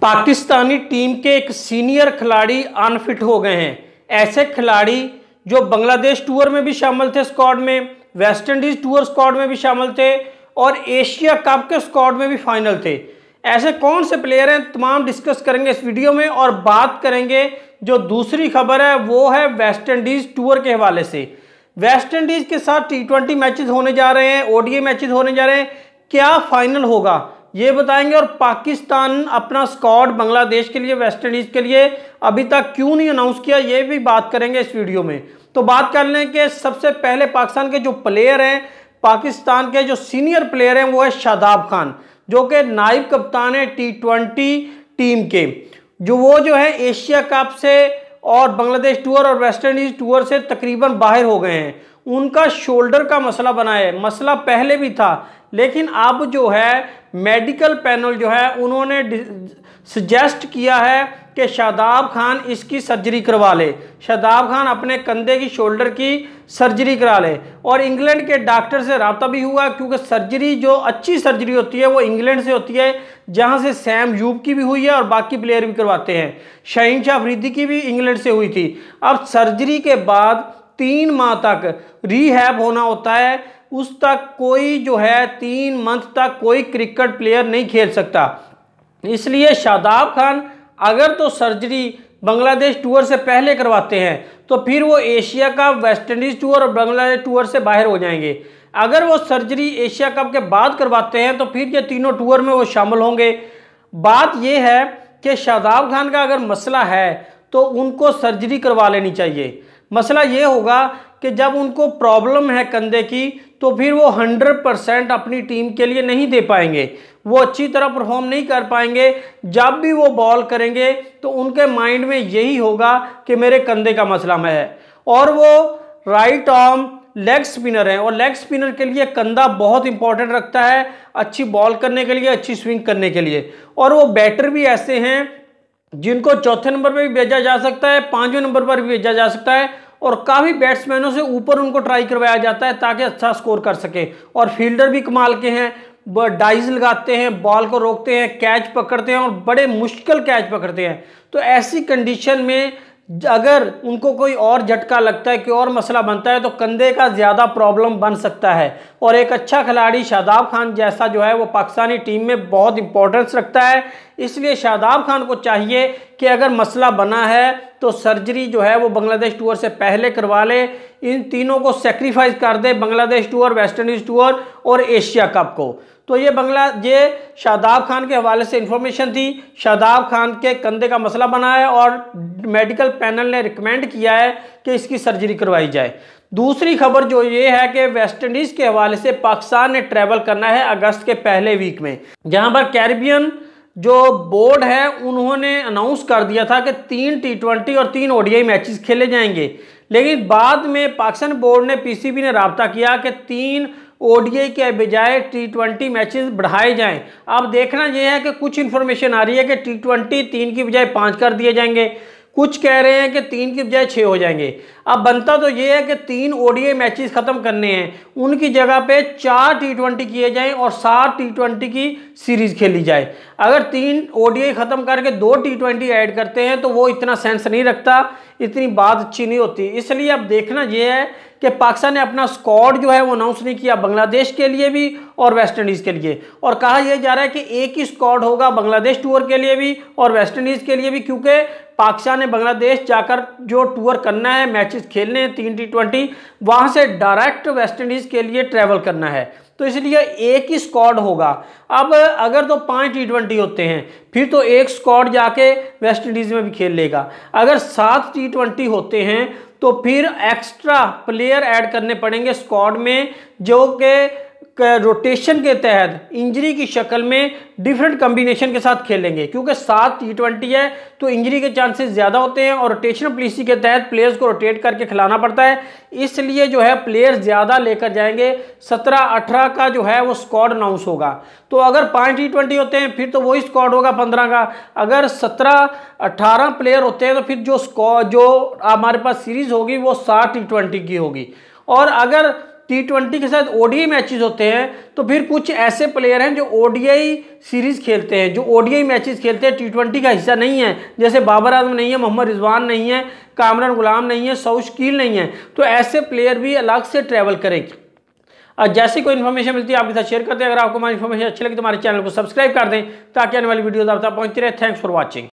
Pakistani team के एक senior खिलाड़ी अनफिट हो गए हैं। ऐसे खिलाड़ी जो बांग्लादेश टूर में भी शामिल थे स्क्वाड में, वेस्ट इंडीज टूर स्क्वाड में भी शामिल थे और एशिया कप के स्क्वाड में भी फाइनल थे। ऐसे कौन से प्लेयर हैं, तमाम डिस्कस करेंगे इस वीडियो में। और बात करेंगे जो दूसरी खबर है वो है वेस्ट इंडीज टूर के हवाले से। वेस्ट इंडीज के साथ T20 मैचेस होने जा रहे हैं, ODI मैचेस होने जा रहे हैं, क्या फाइनल होगा ये बताएंगे। और पाकिस्तान अपना स्क्वाड बांग्लादेश के लिए, वेस्ट इंडीज के लिए अभी तक क्यों नहीं अनाउंस किया, ये भी बात करेंगे इस वीडियो में। तो बात कर लें कि सबसे पहले पाकिस्तान के जो प्लेयर हैं, पाकिस्तान के जो सीनियर प्लेयर हैं वो है शादाब खान, जो कि नायब कप्तान है T20 टीम के। जो है एशिया कप से और बांग्लादेश टूर और वेस्ट इंडीज टूर से तकरीबन बाहर हो गए हैं। उनका शोल्डर का मसला बना है, मसला पहले भी था, लेकिन अब जो है मेडिकल पैनल जो है उन्होंने सजेस्ट किया है कि शादाब खान इसकी सर्जरी करवा ले, शादाब खान अपने कंधे की शोल्डर की सर्जरी करा ले। और इंग्लैंड के डॉक्टर से रब्ता भी हुआ, क्योंकि सर्जरी जो अच्छी सर्जरी होती है वो इंग्लैंड से होती है, जहां से सैम यूब की भी हुई है और बाकी प्लेयर भी करवाते हैं। शाहीन शाह अफरीदी की भी इंग्लैंड से हुई थी। अब सर्जरी के बाद 3 माह तक रीहैब होना होता है, उस तक कोई जो है 3 मंथ तक कोई क्रिकेट प्लेयर नहीं खेल सकता। इसलिए शादाब खान अगर तो सर्जरी बांग्लादेश टूर से पहले करवाते हैं तो फिर वो Asia cup, waste Indies tour और बांग्लादेश टूर से बाहर हो जाएंगे। अगर वो सर्जरी एशिया कप के बाद करवाते हैं तो फिर ये तीनों टूर में वो शामिल होंगे। बात ये है कि शादाब खान का अगर मसला है तो उनको सर्जरी करवा लेनी चाहिए। मसला ये होगा कि जब उनको प्रॉब्लम है कंधे की तो फिर वो 100% अपनी टीम के लिए नहीं दे पाएंगे, वो अच्छी तरह परफॉर्म नहीं कर पाएंगे। जब भी वो बॉल करेंगे तो उनके माइंड में यही होगा कि मेरे कंधे का मसला है। और वो राइट आर्म लेग स्पिनर हैं और लेग स्पिनर के लिए कंधा बहुत इंपॉर्टेंट रखता है, अच्छी बॉल करने के लिए, अच्छी स्विंग करने के लिए। और वो बैटर भी ऐसे हैं जिनको चौथे नंबर पर भी भेजा जा सकता है, 5वें नंबर पर भी भेजा जा सकता है और काफ़ी बैट्समैनों से ऊपर उनको ट्राई करवाया जाता है ताकि अच्छा स्कोर कर सके। और फील्डर भी कमाल के हैं, डाइज लगाते हैं, बॉल को रोकते हैं, कैच पकड़ते हैं और बड़े मुश्किल कैच पकड़ते हैं। तो ऐसी कंडीशन में अगर उनको कोई और झटका लगता है, कोई और मसला बनता है तो कंधे का ज़्यादा प्रॉब्लम बन सकता है। और एक अच्छा खिलाड़ी शादाब खान जैसा जो है वो पाकिस्तानी टीम में बहुत इंपॉर्टेंस रखता है। इसलिए शादाब खान को चाहिए कि अगर मसला बना है तो सर्जरी जो है वो बांग्लादेश टूर से पहले करवा ले, इन तीनों को सेक्रीफाइस कर दे, Bangladesh tour, West Indies tour और एशिया कप को। तो ये शादाब खान के हवाले से इंफॉर्मेशन थी। शादाब खान के कंधे का मसला बना है और मेडिकल पैनल ने रिकमेंड किया है कि इसकी सर्जरी करवाई जाए। दूसरी खबर जो ये है कि वेस्ट इंडीज के हवाले से पाकिस्तान ने ट्रैवल करना है अगस्त के पहले वीक में, जहां पर कैरिबियन जो बोर्ड है उन्होंने अनाउंस कर दिया था कि 3 T20 और 3 ODI मैचेस खेले जाएंगे। लेकिन बाद में पाकिस्तान बोर्ड ने, PCB ने राब्ता किया कि 3 ODI के बजाय T20 मैचेस बढ़ाए जाएं। अब देखना यह है कि कुछ इंफॉर्मेशन आ रही है कि T20 3 की बजाय 5 कर दिए जाएंगे, कुछ कह रहे हैं कि 3 की बजाय 6 हो जाएंगे। अब बनता तो ये है कि 3 ODI मैचेस खत्म करने हैं, उनकी जगह पे 4 T20 किए जाएं और 7 T20 की सीरीज खेली जाए। अगर 3 ODI खत्म करके 2 T20 ऐड करते हैं तो वो इतना सेंस नहीं रखता, इतनी बात अच्छी नहीं होती। इसलिए अब देखना यह है कि पाकिस्तान ने अपना स्क्वाड जो है वो अनाउंस नहीं किया, बांग्लादेश के लिए भी और वेस्ट इंडीज़ के लिए। और कहा यह जा रहा है कि एक ही स्क्वाड होगा बांग्लादेश टूर के लिए भी और वेस्ट इंडीज़ के लिए भी, क्योंकि पाकिस्तान ने बांग्लादेश जाकर जो टूर करना है, मैचेस खेलने हैं 3 T20, वहाँ से डायरेक्ट वेस्ट इंडीज़ के लिए ट्रैवल करना है, तो इसलिए एक ही स्क्वाड होगा। अब अगर तो 5 T20 होते हैं फिर तो एक स्क्वाड जाके वेस्ट इंडीज़ में भी खेल लेगा। अगर 7 T20 होते हैं तो फिर एक्स्ट्रा प्लेयर ऐड करने पड़ेंगे स्क्वाड में, जो कि रोटेशन के तहत इंजरी की शक्ल में डिफरेंट कॉम्बिनेशन के साथ खेलेंगे, क्योंकि 7 T20 है तो इंजरी के चांसेस ज़्यादा होते हैं और रोटेशनल पॉलिसी के तहत प्लेयर्स को रोटेट करके खिलाना पड़ता है। इसलिए जो है प्लेयर ज़्यादा लेकर जाएंगे, 17-18 का जो है वो स्क्वाड अनाउंस होगा। तो अगर 5 T20 होते हैं फिर तो वही स्क्वाड होगा 15 का। अगर 17-18 प्लेयर होते हैं तो फिर जो हमारे पास सीरीज होगी वो 7 T20 की होगी। और अगर T20 के साथ ODI मैचेस होते हैं, तो फिर कुछ ऐसे प्लेयर हैं जो ODI सीरीज खेलते हैं, जो ODI मैचेस खेलते हैं, T20 का हिस्सा नहीं है। जैसे बाबर आजम नहीं है, मोहम्मद रिजवान नहीं है, कामरान गुलाम नहीं है, सऊद शकील नहीं है, तो ऐसे प्लेयर भी अलग से ट्रैवल करें। जैसी कोई इन्फॉर्मेशन मिलती है आपके साथ शेयर करते हैं। अगर आपको हमारी इन्फॉर्मेशन अच्छी लगी तो हमारे चैनल को सब्सक्राइब कर दें ताकि आने वाली वीडियोस आप तक पहुंचती रहे। Thanks for watching.